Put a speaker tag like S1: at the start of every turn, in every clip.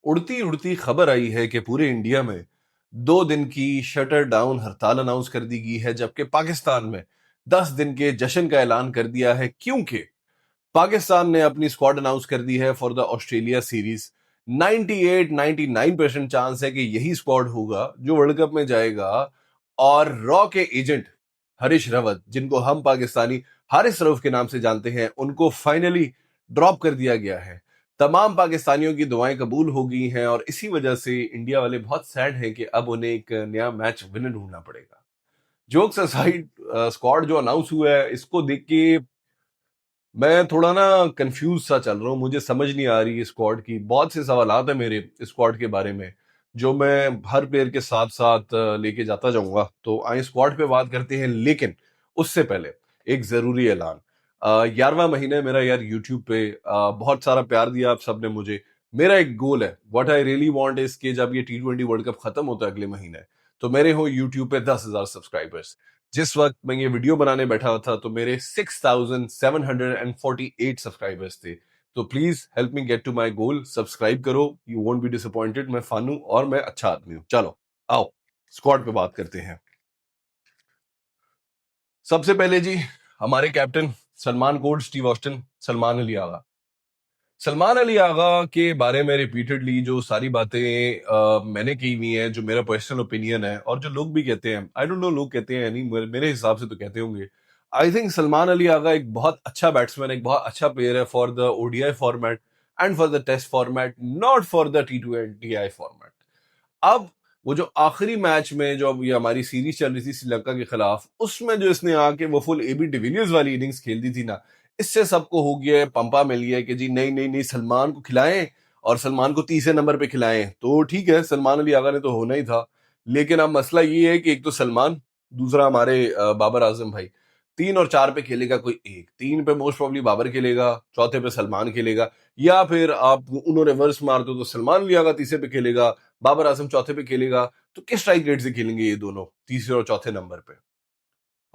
S1: उड़ती उड़ती खबर आई है कि पूरे इंडिया में 2 दिन की शटर डाउन हड़ताल अनाउंस कर दी गई है, जबकि पाकिस्तान में 10 दिन के जश्न का ऐलान कर दिया है, क्योंकि पाकिस्तान ने अपनी स्क्वाड अनाउंस कर दी है for the Australia series. 98-99% chance है कि यही स्क्वाड होगा जो वर्ल्ड कप में जाएगा। और रॉ के एजेंट हरीश रावत, जिनको हम पाकिस्तानी हारिस रऊफ के नाम से जानते हैं, उनको फाइनली ड्रॉप कर दिया गया है। तमाम पाकिस्तानियों की दुआएं कबूल हो गई हैं और इसी वजह से इंडिया वाले बहुत सैड हैं कि अब उन्हें एक नया मैच विनर ढूंढना पड़ेगा। जोक्स असाइड, स्क्वाड जो अनाउंस हुआ है इसको देख के मैं थोड़ा ना कंफ्यूज सा चल रहा हूँ। मुझे समझ नहीं आ रही स्क्वाड की, बहुत से सवालात है मेरे स्क्वाड के बारे में जो मैं हर प्लेयर के साथ साथ लेके जाता जाऊंगा। तो आए स्क्वाड पे बात करते हैं, लेकिन उससे पहले एक जरूरी ऐलान। 11वां महीना है मेरा यार यूट्यूब पे। बहुत सारा प्यार दिया आप सबने मुझे। मेरा एक गोल है, what I really want is कि जब ये T20 वर्ल्ड कप खत्म होता है अगले महीने, तो मेरे हो यूट्यूब पे 10,000 सब्सक्राइबर्स। जिस वक्त मैं ये वीडियो बनाने बैठा था तो मेरे 6,748 सब्सक्राइबर्स थे। तो please help me get to my goal, subscribe करो, यू वोंट बी डिसअपॉइंटेड। मैं फन हूं और मैं अच्छा आदमी हूं। चलो आओ स्क्वाड पे बात करते हैं। सबसे पहले जी, हमारे captain Salman code Steve Austin, Salman Ali Agha. Salman Ali Agha के बारे में रिपीटेडली जो सारी बातें मैंने की हुई हैं, जो मेरा पर्सनल ओपिनियन है और जो लोग भी कहते हैं, आई डोंट नो लोग कहते हैं या नहीं, मेरे हिसाब से तो कहते होंगे। आई थिंक सलमान अली आगा एक बहुत अच्छा बैट्समैन, एक बहुत अच्छा प्लेयर है for the ODI format and for the test format, not for the T20 format. अब वो जो आखिरी मैच में जो अब ये हमारी सीरीज चल रही थी श्रीलंका के खिलाफ, उसमें जो इसने आके वो फुल एबी डिविलियर्स वाली इनिंग्स खेल दी थी ना, इससे सबको हो गया है, पंपा मिल गया है कि जी नहीं नहीं नहीं, सलमान को खिलाएं और सलमान को तीसरे नंबर पे खिलाएं। तो ठीक है, सलमान अली आगा ने तो होना ही था। लेकिन अब मसला ये है कि एक तो सलमान, दूसरा हमारे बाबर आजम भाई। 3 और 4 पे खेलेगा कोई एक, 3 पे मोस्ट प्रोबेबली बाबर खेलेगा, चौथे पे सलमान खेलेगा, या फिर आप उन्होंने रिवर्स मार दो तो सलमान अली आगा तीसरे पे खेलेगा, बाबर आजम चौथे पे खेलेगा। तो किस स्ट्राइक रेट से खेलेंगे ये दोनों तीसरे और चौथे नंबर पे?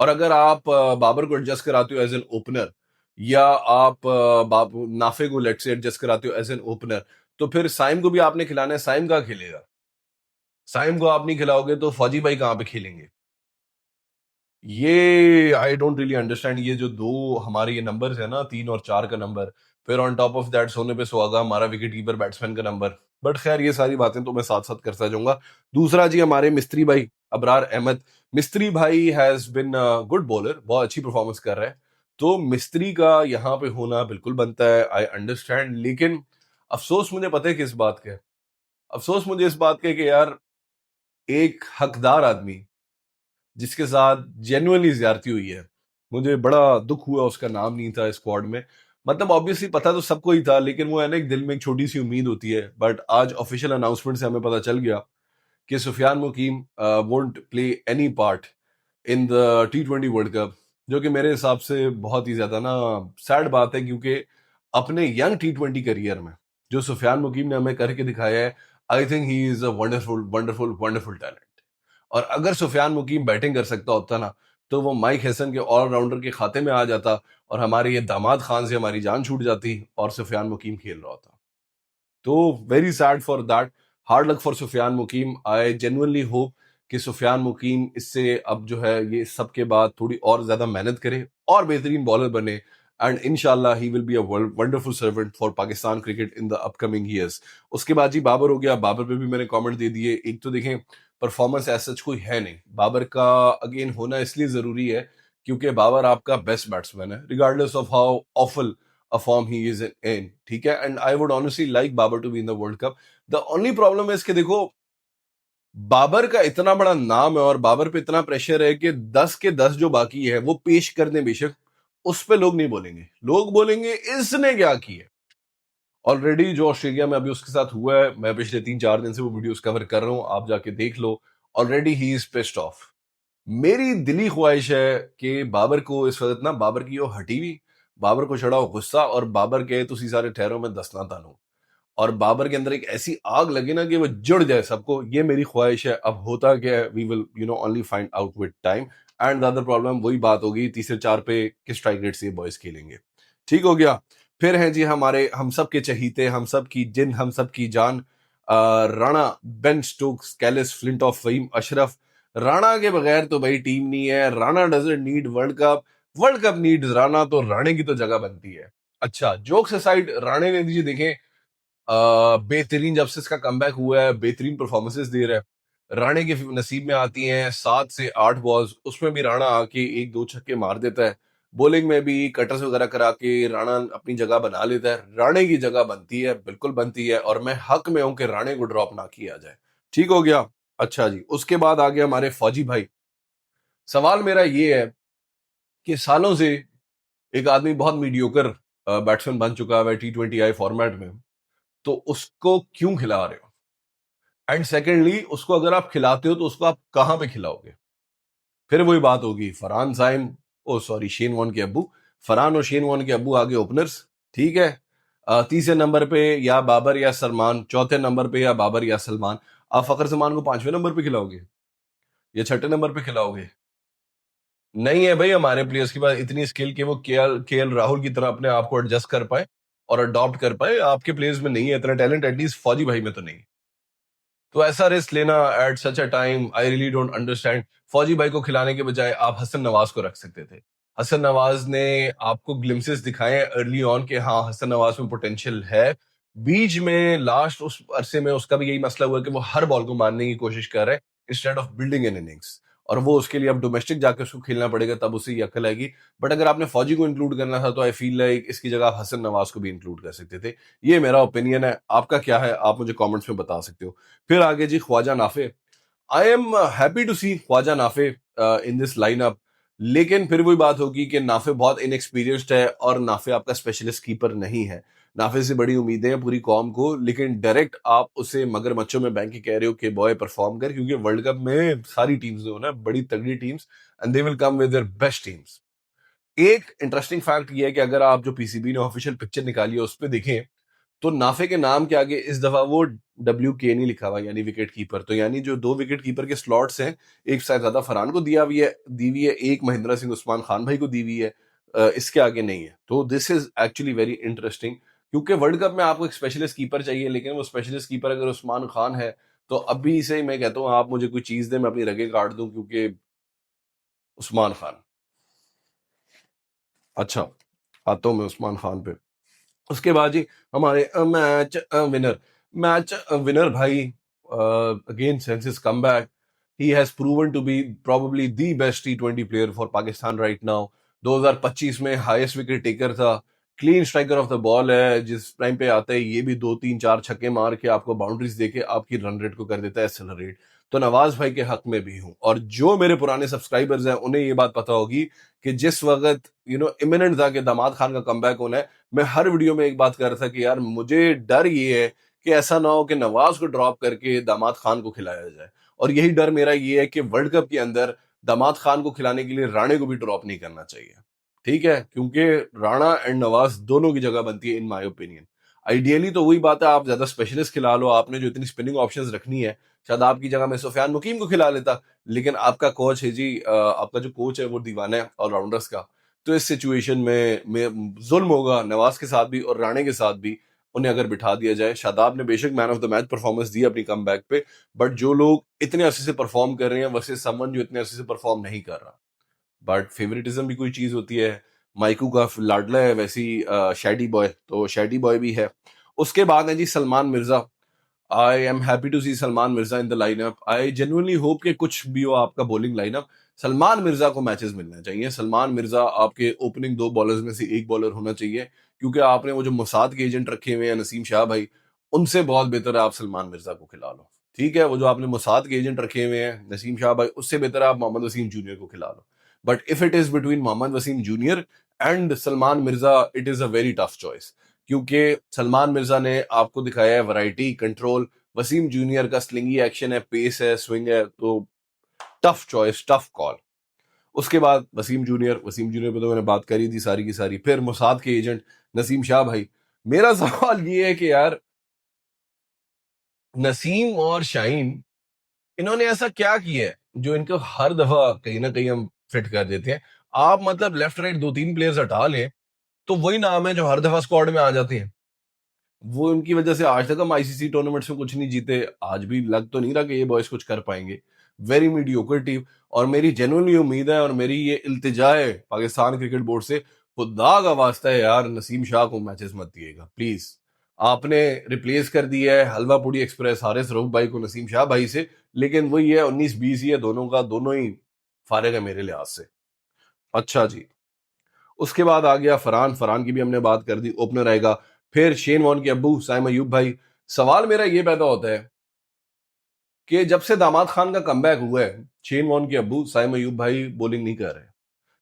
S1: और अगर आप बाबर को एडजस्ट कराते हो एज एन ओपनर, या आप नाफे को लेट से एडजस्ट कराते हो एज एन ओपनर, तो फिर साइम को भी आपने खिलाना है, साइम कहाँ खेलेगा? साइम को आप नहीं खिलाओगे तो फौजी भाई कहाँ पे खेलेंगे? ये आई डोंट रियली अंडरस्टैंड। ये जो दो हमारे ये नंबर्स है ना, 3 और 4 का नंबर, फिर ऑन टॉप ऑफ दैट सोने पे सुहागा हमारा विकेट कीपर बैट्समैन का नंबर। बट खैर ये सारी बातें तो मैं साथ साथ करता जाऊंगा। दूसरा जी, हमारे मिस्त्री भाई अबरार अहमद। मिस्त्री भाई हैज बिन गुड बॉलर, बहुत अच्छी परफॉर्मेंस कर रहा है। तो मिस्त्री का यहाँ पे होना बिल्कुल बनता है, आई अंडरस्टैंड। लेकिन अफसोस मुझे पता है किस बात का है। अफसोस मुझे इस बात का है कि यार एक हकदार आदमी जिसके साथ जेन्युइनली ज्यादती हुई है, मुझे बड़ा दुख हुआ उसका नाम नहीं था स्क्वाड में। मतलब ऑब्वियसली पता तो सबको ही था, लेकिन वो है ना, एक दिल में एक छोटी सी उम्मीद होती है। बट आज ऑफिशियल अनाउंसमेंट से हमें पता चल गया कि Sufiyan Muqeem won't play any part in the T20 world cup, जो कि मेरे हिसाब से बहुत ही ज्यादा ना सैड बात है, क्योंकि अपने यंग T20 करियर में जो सुफियान मुकीम ने हमें करके दिखाया है, I think he is a wonderful wonderful wonderful talent. और अगर सुफियान मुकीम बैटिंग कर सकता होता ना, तो वो माइक हैसन के ऑलराउंडर के खाते में आ जाता और हमारे ये दामाद खान से हमारी जान छूट जाती और सुफियान मुकीम खेल रहा होता। तो very sad for that. Hard luck for Sufiyan Muqeem. I genuinely hope कि सुफियान मुकीम इससे अब जो है ये सबके बाद थोड़ी और ज्यादा मेहनत करे और बेहतरीन बॉलर बने, एंड इंशाल्लाह he will be a wonderful servant for Pakistan cricket in the upcoming years. उसके बाद जी बाबर हो गया। बाबर पे भी मैंने कमेंट दे दिए। एक तो देखें, परफॉर्मेंस ऐसा कोई है नहीं बाबर का, अगेन होना इसलिए जरूरी है क्योंकि बाबर आपका बेस्ट बैट्समैन है, regardless of how awful a form he is in, ठीक है। And I would honestly like Babar to be in the world cup. The only problem है इसके, देखो बाबर का इतना बड़ा नाम है और बाबर पे इतना प्रेशर है कि 10 के 10 जो बाकी है वो पेश कर दें बेशक, उस पे लोग नहीं बोलेंगे। लोग बोलेंगे इसने क्या किया। ऑलरेडी जो ऑस्ट्रेलिया में अभी उसके साथ हुआ है, मैं पिछले 3-4 दिन से वो वीडियोस कवर कर रहा हूं, आप जाके देख लो। Already he is pissed off. मेरी दिली ख्वाहिश है कि बाबर को इस वक्त ना, बाबर की वो हटी हुई, बाबर को चढ़ाओ गुस्सा और बाबर के तुसी सारे ठहरों में दसना तानू, और बाबर के अंदर एक ऐसी आग लगे ना कि वो जुड़ जाए सबको। ये मेरी ख्वाहिश है। अब होता क्या है, we will only find out with time. And the other problem वही बात होगी, तीसरे 4 पे किस स्ट्राइक रेट से ये बॉयज खेलेंगे। ठीक हो गया। फिर हैं जी हमारे हम सब के चहीते, हम सब की जिन, हम सब की जान, Rana, Ben Stokes, Kallis, Flintoff Faheem, Ashraf. Rana के बगैर तो भाई टीम नहीं है। Rana doesn't need world cup, world cup needs Rana. तो राणे की तो जगह बनती है। अच्छा, जोक्स असाइड, राणे ने जी देखें बेहतरीन जब से इसका कमबैक हुआ है, बेहतरीन परफॉर्मेंसेस दे रहा है। राणे के नसीब में आती हैं 7 से 8 बॉल्स, उसमें भी राणा आके 1-2 छक्के मार देता है। बॉलिंग में भी कटर्स वगैरह करा के राणा अपनी जगह बना लेता है। राणे की जगह बनती है, बिल्कुल बनती है, और मैं हक में हूं कि राणे को ड्रॉप ना किया जाए। ठीक हो गया। अच्छा जी, उसके बाद आ गया हमारे फौजी भाई। सवाल मेरा ये है कि सालों से एक आदमी बहुत मीडियोकर बैट्समैन बन चुका है T20I फॉर्मेट में, तो उसको क्यों खिला रहे हो? एंड सेकेंडली, उसको अगर आप खिलाते हो तो उसको आप कहां पे खिलाओगे? फिर वही बात होगी, फरहान साइम, ओ सॉरी, शेन वॉर्न के अब्बू। फरहान और शेन वॉर्न के अब्बू आगे ओपनर्स। ठीक है। तीसरे नंबर पे या बाबर या सलमान, चौथे नंबर पे या बाबर या सलमान। आप फखर सलमान को 5वें नंबर पे खिलाओगे या छठे नंबर पे खिलाओगे? नहीं है भाई हमारे प्लेयर्स के पास इतनी स्किल कि वो के एल राहुल की तरह अपने आप को एडजस्ट कर पाए और अडॉप्ट कर पाए। आपके प्लेयर्स में नहीं है इतना टैलेंट, एटलीस्ट फौजी भाई में तो नहीं। तो ऐसा रिस्क लेना at such a time, I really don't understand. फौजी भाई को खिलाने के बजाय आप हसन नवाज को रख सकते थे। हसन नवाज ने आपको ग्लिम्सेस दिखाए अर्ली ऑन कि हाँ, हसन नवाज में पोटेंशियल है। बीच में लास्ट उस अरसे में उसका भी यही मसला हुआ कि वो हर बॉल को मारने की कोशिश कर रहा है instead of building an innings. और वो उसके लिए अब डोमेस्टिक जाके उसको खेलना पड़ेगा, तब उसे ये अकल आएगी। बट अगर आपने फौजी को इंक्लूड करना था तो आई फील लाइक इसकी जगह आप हसन नवाज को भी इंक्लूड कर सकते थे। ये मेरा ओपिनियन है। आपका क्या है, आप मुझे कमेंट्स में बता सकते हो। फिर आगे जी, Khawaja Nafay. I am happy to see Khawaja Nafay in this lineup. लेकिन फिर वही बात होगी कि नाफे बहुत इनएक्सपीरियंस्ड है और नाफे आपका स्पेशलिस्ट कीपर नहीं है। नाफे से बड़ी उम्मीदें हैं पूरी कौम को, लेकिन डायरेक्ट आप उसे मगरमच्छों में बैंक के कह रहे हो कि बॉय परफॉर्म कर, क्योंकि वर्ल्ड कप में सारी टीम्स जो है ना, बड़ी तगड़ी teams, and they will come with their best teams. एक इंटरेस्टिंग फैक्ट ये है कि अगर आप जो पीसीबी ने ऑफिशियल पिक्चर निकाली है उस पर देखें, तो नाफे के नाम के आगे इस दफा वो WK नहीं लिखा हुआ, यानी विकेट कीपर। तो यानी जो 2 विकेट कीपर के स्लॉट्स हैं, एक साहिबजादा फरहान को दी हुई है, एक महेंद्र सिंह उस्मान खान भाई को दी हुई है। इसके आगे नहीं है। तो this is actually very interesting, क्योंकि वर्ल्ड कप में आपको एक स्पेशलिस्ट कीपर चाहिए, लेकिन वो स्पेशलिस्ट कीपर अगर उस्मान खान है, तो अभी से मैं कहता हूँ आप मुझे कोई चीज दे, मैं अपनी रगे काट दूं, क्योंकि उस्मान खान। अच्छा, आता हूं मैं उस्मान खान पे। उसके बाद जी, हमारे मैच विनर भाई, again since his comeback, he has proven to be probably the best T20 player for Pakistan right now. 2025 में हाईएस्ट विकेट टेकर था, clean striker of the ball है। जिस टाइम पे आता है ये भी 2-3-4 छक्के मार के आपको बाउंड्रीज देके आपकी रन रेट को कर देता है एक्सेलरेट। तो नवाज भाई के हक में भी हूं, और जो मेरे पुराने सब्सक्राइबर्स हैं उन्हें ये बात पता होगी कि जिस वक्त इमिनेंट था कि दामाद खान का कमबैक होना है, मैं हर वीडियो में एक बात कर रहा था कि यार मुझे डर ये है कि ऐसा ना हो कि नवाज को ड्रॉप करके दामाद खान को खिलाया जाए। और यही डर मेरा ये है कि वर्ल्ड कप के अंदर दामाद खान को खिलाने के लिए राणे को भी ड्रॉप नहीं करना चाहिए। ठीक है, क्योंकि राणा एंड नवाज दोनों की जगह बनती है इन माय ओपिनियन। आइडियली तो वही बात है, आप ज्यादा स्पेशलिस्ट खिला लो। आपने जो इतनी स्पिनिंग ऑप्शंस रखनी है, शायद आपकी जगह मैं सुफियान मुकीम को खिला लेता। लेकिन आपका कोच है जी, आपका जो कोच है वो दीवाना है ऑलराउंडर्स का। तो इस सिचुएशन में जुल्म होगा नवाज के साथ भी और राणे के साथ भी, उन्हें अगर बिठा दिया जाए। शादाब ने बेशक man of the match performance दी अपनी कम पे, बट जो लोग इतने अरसे से परफॉर्म कर रहे हैं वर्सेस समवन जो इतने अरसे से परफॉर्म नहीं कर रहा। बट फेवरेटिज्म भी कोई चीज होती है। माइकू का लाडला है, वैसी शैडी बॉय, तो शैडी बॉय भी है। उसके बाद है जी Salman Mirza. I am happy to see Salman Mirza in the lineup. I genuinely hope कि कुछ भी हो आपका बॉलिंग लाइनअप, सलमान मिर्जा को मैचेस मिलना चाहिए। सलमान मिर्जा आपके ओपनिंग 2 बॉलर्स में से एक बॉलर होना चाहिए, क्योंकि आपने वो जो मुसाद के एजेंट रखे हुए हैं नसीम शाह भाई, उनसे बहुत बेहतर है आप सलमान मिर्जा को खिला लो। ठीक है, वो जो आपने मुसाद के एजेंट रखे हुए हैं नसीम शाह भाई, उससे बेहतर है आप मोहम्मद वसीम जूनियर को खिला लो। But if it is between Mohammad Waseem junior and Salman Mirza, it is a very tough choice, क्योंकि सलमान मिर्जा ने आपको दिखाया है वैरायटी, कंट्रोल। वसीम जूनियर का स्लिंगी एक्शन है, पेस है, स्विंग है। तो टफ चॉइस, टफ कॉल। उसके बाद वसीम जूनियर पे तो मैंने बात करी थी सारी की सारी। फिर मुसाद के एजेंट नसीम शाह भाई। मेरा सवाल ये है कि यार, नसीम और शाहीन, इन्होंने ऐसा क्या किया है जो इनको हर दफा कहीं ना कहीं हम फिट कर देते हैं? आप मतलब लेफ्ट राइट 2-3 प्लेयर्स हटा लें, तो वही नाम है जो हर दफा स्क्वाड में आ जाते हैं। वो उनकी वजह से आज तक हम आईसीसी टूर्नामेंट्स में कुछ नहीं जीते। आज भी लग तो नहीं रहा कि ये बॉयज कुछ कर पाएंगे। Very mediocre team. और मेरी जेन्युइनली उम्मीद है और मेरी ये इल्तिजा है पाकिस्तान क्रिकेट बोर्ड से, खुदा का वास्ता है यार, नसीम शाह को मैचेस मत दिएगा प्लीज। आपने रिप्लेस कर दिया है हलवा पूड़ी एक्सप्रेस हारिस रऊफ भाई को नसीम शाह भाई से, लेकिन वही है 19-20 ही है दोनों का, दोनों ही फारिग है मेरे लिहाज से। अच्छा जी। उसके बाद आ गया फरहान, फरहान की भी हमने बात कर दी, ओपनर आएगा। फिर शेन वॉन के अब्बू साइम अयूब भाई। सवाल मेरा ये पैदा होता है कि जब से दामाद खान का कमबैक हुआ है, शेन वॉन के अब्बू साइम अयूब भाई बॉलिंग नहीं कर रहे,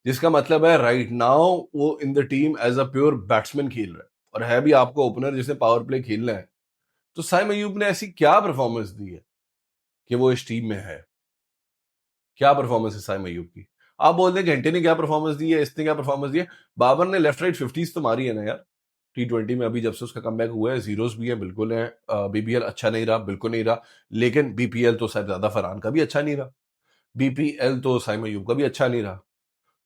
S1: जिसका मतलब है राइट नाउ वो in the team as a pure batsman खेल रहा है, और है भी आपको ओपनर जिसने पावर प्ले खेलना है। तो साइम अयूब ने ऐसी क्या परफॉर्मेंस दी है कि वो इस टीम में है? क्या परफॉर्मेंस है साइम अयूब की? आप बोलते हैं घंटे ने क्या परफॉर्मेंस दी है, इसने क्या परफॉर्मेंस दी है। बाबर ने लेफ्ट राइट 50s तो मारी है ना यार T20 में। अभी जब से उसका कमबैक हुआ है जीरोस भी है, बिल्कुल है। बीबीएल अच्छा नहीं रहा, बिल्कुल नहीं रहा। लेकिन बीपीएल तो साहिबजादा फरहान का भी अच्छा नहीं रहा, बीपीएल तो साइम अयूब का भी अच्छा नहीं रहा।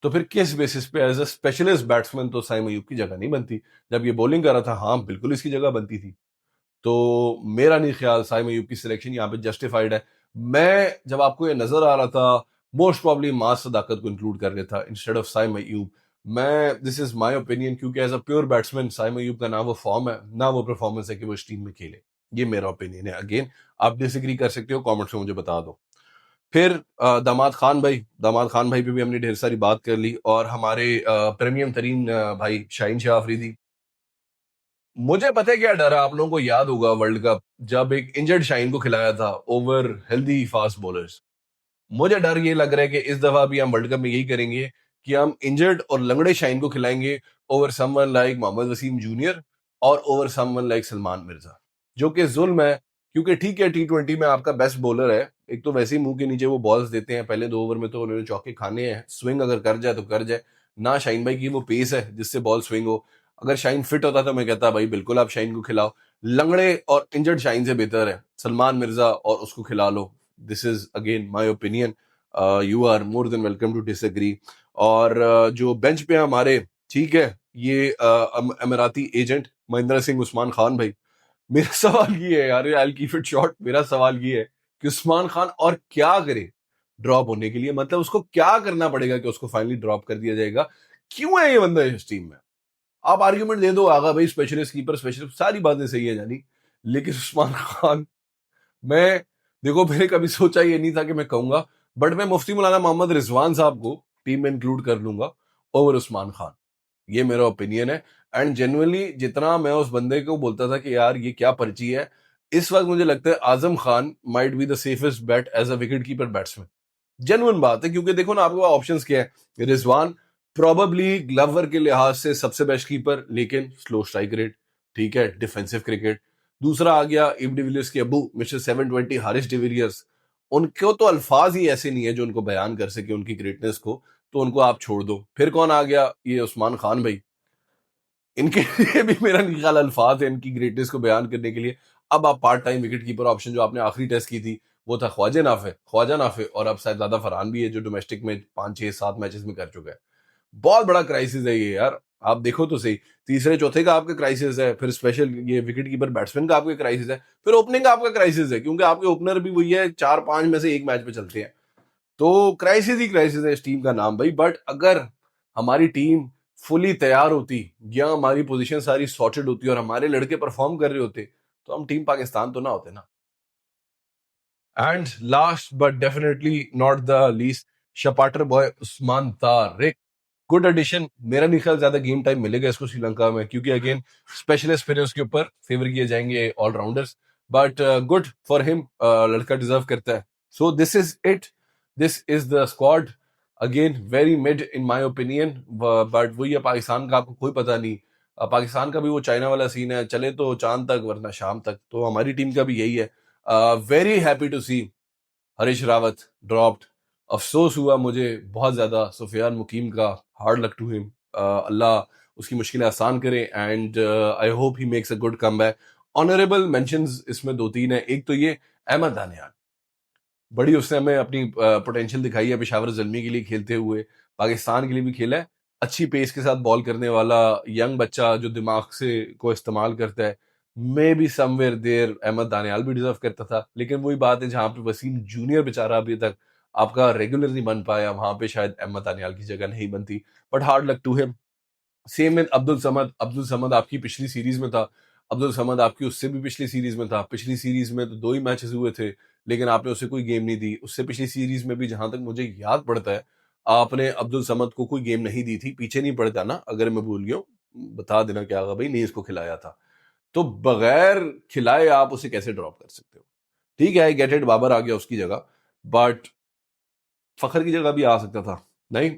S1: तो फिर किस बेसिस पे एज अ स्पेशलिस्ट बैट्समैन तो साइम अयूब की जगह नहीं बनती? जब ये बॉलिंग कर रहा था, हाँ बिल्कुल इसकी जगह बनती थी। तो मेरा नहीं ख्याल साइम अयूब की सिलेक्शन यहाँ पे जस्टिफाइड है। मैं जब आपको ये नजर आ रहा था, मोस्ट प्रॉब्ली मास सदाकत को इंक्लूड कर रहा था इंस्टेड ऑफ साइम अयूब। मैं, दिस इज माय ओपिनियन, क्योंकि as a pure batsman Saim Ayub का ना वो फॉर्म है ना वो परफॉर्मेंस है कि वो इस टीम में खेले। ये मेरा ओपिनियन है। अगेन, आप डिसएग्री कर सकते हो, कमेंट्स में मुझे बता दो। फिर दामाद खान भाई, दामाद खान भाई पे भी हमने ढेर सारी बात कर ली, और हमारे प्रीमियम तरीन भाई शाहीन शाह अफरीदी। मुझे पता है क्या डर है, आप लोगों को याद होगा वर्ल्ड कप जब एक इंजर्ड शाइन को खिलाया था ओवर हेल्दी फास्ट बॉलर्स। मुझे डर ये लग रहा है कि इस दफा भी हम वर्ल्ड कप में यही करेंगे कि हम इंजर्ड और लंगड़े शाइन को खिलाएंगे over someone like Mohammad Waseem junior और over someone like Salman Mirza, जो कि जुल्म है। क्योंकि ठीक है, T20 में आपका बेस्ट बॉलर है, एक तो वैसे ही मुंह के नीचे वो बॉल्स देते हैं, पहले 2 ओवर में तो उन्होंने चौके खाने हैं, स्विंग अगर कर जाए तो कर जाए। ना शाइन भाई की वो पेस है जिससे बॉल स्विंग हो। अगर शाइन फिट होता तो मैं कहता भाई बिल्कुल आप शाइन को खिलाओ। लंगड़े और इंजर्ड शाइन से बेहतर है सलमान मिर्जा, और उसको खिला लो। This is again my opinion. You are more than welcome to disagree. और जो बेंच पे हैं हमारे, ठीक है, ये अमीराती एजेंट महेंद्र सिंह उस्मान खान भाई। मेरा सवाल ये है यार, आई कीप इट शॉर्ट, मेरा सवाल ये है कि उस्मान खान और क्या करे ड्रॉप होने के लिए? मतलब उसको क्या करना पड़ेगा कि उसको फाइनली ड्रॉप कर दिया जाएगा? क्यों है ये बंदा इस टीम में? आप आर्ग्यूमेंट दे दो आगा भाई, स्पेशलिस्ट कीपर स्पेशलिस्ट, सारी बातें सही है जानी, लेकिन उस्मान खान, मैं, देखो मैंने कभी सोचा ये नहीं था कि मैं कहूंगा, बट मैं मुफ्ती मौलाना मोहम्मद रिजवान साहब को टीम में इंक्लूड कर लूंगा ओवर उस्मान खान। ये मेरा ओपिनियन है। एंड जेन्युइनली जितना मैं उस बंदे को बोलता था कि यार ये क्या पर्ची है, इस वक्त मुझे लगता है Azam Khan might be the safest bat as a wicket keeper batsman. Genuine बात है, क्योंकि देखो ना आपके पास ऑप्शंस क्या है। रिजवान प्रोबेबली ग्लवर के लिहाज से सबसे बेस्ट कीपर, लेकिन स्लो स्ट्राइक रेट, ठीक है, डिफेंसिव क्रिकेट। दूसरा आ गया इब डिविलियर्स के अबू मिस्टर 720 हारिस डिविलियर्स। उनको तो अल्फाज ही ऐसे नहीं है जो उनको बयान कर सके उनकी ग्रेटनेस को, तो उनको आप छोड़ दो। फिर कौन आ गया? ये उस्मान खान भाई। इनके लिए भी मेरा नहीं ख्याल अल्फाज है इनकी ग्रेटनेस को बयान करने के लिए। अब आप part time wicket keeper option जो आपने आखिरी टेस्ट की थी, वो था ख्वाजा नाफे, और अब शायद ज्यादा फरहान भी है जो डोमेस्टिक में 5 6 7 मैचेस में कर चुका है। बहुत बड़ा क्राइसिस है ये यार, आप देखो तो सही। तीसरे चौथे का आपका क्राइसिस है, फिर स्पेशल ये विकेट कीपर बैट्समैन का आपका क्राइसिस है, फिर ओपनिंग का आपका क्राइसिस है, क्योंकि आपके ओपनर भी वही है, 4 5 में से एक मैच पे चलते हैं। तो क्राइसिस ही क्राइसिस है इस टीम का नाम भाई। बट अगर हमारी टीम फुली तैयार होती, या हमारी पोजीशन सारी सॉर्टेड होती और हमारे लड़के परफॉर्म कर रहे होते, तो हम टीम पाकिस्तान तो ना होते ना। And last but definitely not the least, शपाटर boy Usman Tariq. Good addition. मेरा नहीं ख्याल ज्यादा गेम टाइम मिलेगा इसको श्रीलंका में, क्योंकि अगेन स्पेशलिस्ट फिर उसके ऊपर फेवर किए जाएंगे allrounders. But good for him, लड़का डिजर्व करता है। So this is it, this is the squad. Again very mid in my opinion, but वही है, पाकिस्तान का आपको कोई पता नहीं। पाकिस्तान का भी वो चाइना वाला सीन है, चले तो चांद तक वरना शाम तक, तो हमारी टीम का भी यही है। Very happy to see Harish Rawat dropped. अफसोस हुआ मुझे बहुत ज्यादा सुफियान मुकीम का, हार्ड लक टू हिम। अल्लाह उसकी मुश्किलें आसान करे, and I hope he makes a good comeback. Honourable mentions इसमें 2 3 है। एक तो ये अहमद दानियाल, बड़ी उसने हमें अपनी पोटेंशियल दिखाई है पेशावर जल्मी के लिए खेलते हुए, पाकिस्तान के लिए भी खेला है। अच्छी पेस के साथ बॉल करने वाला यंग बच्चा जो दिमाग से को इस्तेमाल करता है। Maybe somewhere there Ahmed Daniyal भी डिजर्व करता था, लेकिन वही बात है जहां पे वसीम जूनियर बेचारा अभी तक आपका रेगुलर नहीं बन पाया, वहां पे शायद अहमद दानियाल की जगह नहीं बनती। But hard luck to him. Same with Abdul Samad. Abdul Samad आपकी पिछली सीरीज में था, अब्दुल समद आपकी उससे भी पिछली सीरीज में था। पिछली सीरीज में तो 2 ही मैचेस हुए थे, लेकिन आपने उसे कोई गेम नहीं दी। उससे पिछली सीरीज में भी जहां तक मुझे याद पड़ता है, आपने अब्दुल समद को कोई गेम नहीं दी थी। पीछे नहीं पड़ता ना, अगर मैं भूल गया हूं बता देना क्या होगा भाई, नहीं इसको खिलाया था। तो बगैर खिलाए आप उसे कैसे ड्रॉप कर सकते हो? ठीक है, आई गेट इट, बाबर आ गया उसकी जगह, बट फखर की जगह भी आ सकता था। नहीं,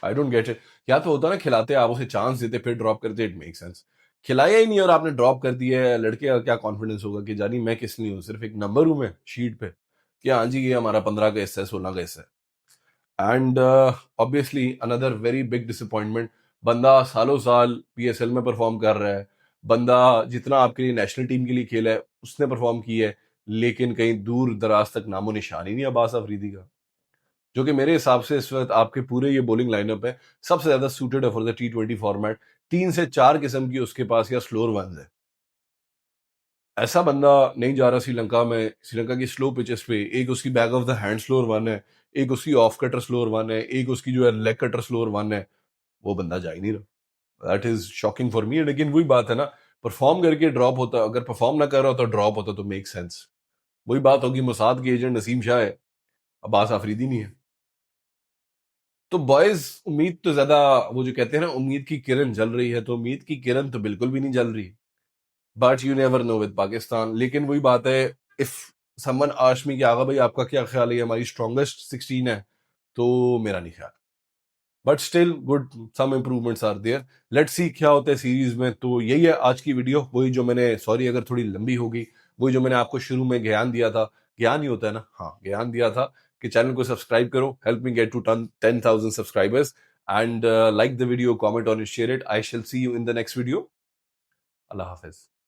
S1: आई डोंट गेट इट। या तो होता ना खिलाते, आप उसे चांस देते फिर ड्रॉप करते, इट मेक सेंस। खिलाया ही नहीं और आपने ड्रॉप कर दिया है, लड़के का क्या कॉन्फिडेंस होगा कि जानी मैं किस लिए हूँ, सिर्फ एक नंबर हूं मैं शीट पे कि हाँ जी ये हमारा 15 का हिस्सा है, 16 का हिस्सा है। And obviously another very big disappointment. बंदा सालों साल पीएसएल में परफॉर्म कर रहा है, बंदा जितना आपके लिए नेशनल टीम के लिए खेला है उसने परफॉर्म किया है, लेकिन कहीं दूर दराज तक नामो निशान ही नहीं अब्बास अफरीदी का, जो कि मेरे हिसाब से इस वक्त आपके पूरे ये बॉलिंग लाइनअप है सबसे ज्यादा सूटेड है फॉर द T20 फॉर्मेट। 3 से 4 किस्म की उसके पास या स्लोअर वंस है। ऐसा बंदा नहीं जा रहा श्रीलंका में, श्रीलंका की स्लो पिचेस पे। एक उसकी back of the hand slower one है, एक उसकी ऑफ कटर स्लोअर वन है, एक उसकी जो है लेग कटर स्लोअर वन है। वो बंदा जा ही नहीं रहा। That is shocking for me. लेकिन वही बात है ना, परफॉर्म करके ड्रॉप होता, अगर परफॉर्म ना कर रहा तो ड्रॉप होता तो मेक सेंस। वही बात होगी, मुसाद के एजेंट नसीम शाह है, अब्बास आफरीदी नहीं है। तो बॉयज उम्मीद तो ज्यादा, वो जो कहते हैं ना उम्मीद की किरण जल रही है, तो उम्मीद की किरण तो बिल्कुल भी नहीं जल रही। But you never know with Pakistan. लेकिन वही बात है, इफ समवन आस्क मी कि आगा भाई आपका क्या ख्याल है ये हमारी स्ट्रॉन्गेस्ट 16 है, तो मेरा नहीं ख्याल। But still good, some improvements are there. Let's see क्या होता है सीरीज में। तो यही है आज की वीडियो। वही जो मैंने, सॉरी अगर थोड़ी लंबी होगी, वही जो मैंने आपको शुरू में ज्ञान दिया था, ज्ञान ही होता है ना, हाँ ज्ञान दिया था कि चैनल को सब्सक्राइब करो, help me get to 10,000 subscribers, and like the video, comment और share it. I shall see you in the next video. अल्लाह हाफिज।